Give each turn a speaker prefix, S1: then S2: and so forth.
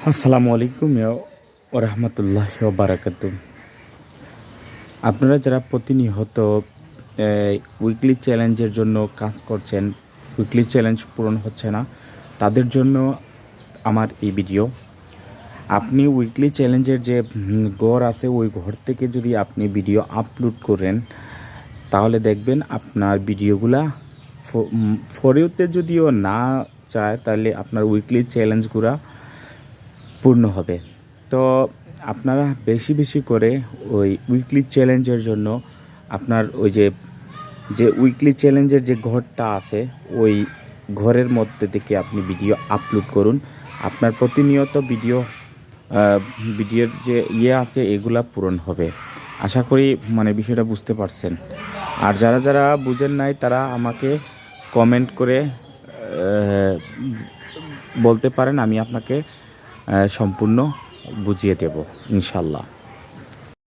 S1: আসসালামু আলাইকুম ওয়া রাহমাতুল্লাহি ওয়া বারাকাতুহু। আপনারা যারা প্রতিনিয়ত উইকলি চ্যালেঞ্জের জন্য কাজ করছেন, উইকলি চ্যালেঞ্জ পূরণ হচ্ছে না, তাদের জন্য আমার এই ভিডিও। আপনি উইকলি চ্যালেঞ্জের যে ঘর আছে, ওই ঘর থেকে যদি আপনি ভিডিও আপলোড করেন, তাহলে দেখবেন আপনার ভিডিওগুলা ফরেওতে যদিও না চায়, তাহলে আপনার উইকলি চ্যালেঞ্জগুলা পূর্ণ হবে। তো আপনারা বেশি বেশি করে ওই উইকলি চ্যালেঞ্জের জন্য আপনার ওই যে উইকলি চ্যালেঞ্জের যে ঘরটা আছে, ওই ঘরের মধ্যে থেকে আপনি ভিডিও আপলোড করুন। আপনার প্রতিনিয়ত ভিডিওর যে আছে, এগুলা পূরণ হবে। আশা করি বিষয়টা বুঝতে পারছেন। আর যারা যারা বুঝেন নাই, তারা আমাকে কমেন্ট করে বলতে পারেন, আমি আপনাকে সম্পূর্ণ বুঝিয়ে দেব ইনশাল্লাহ।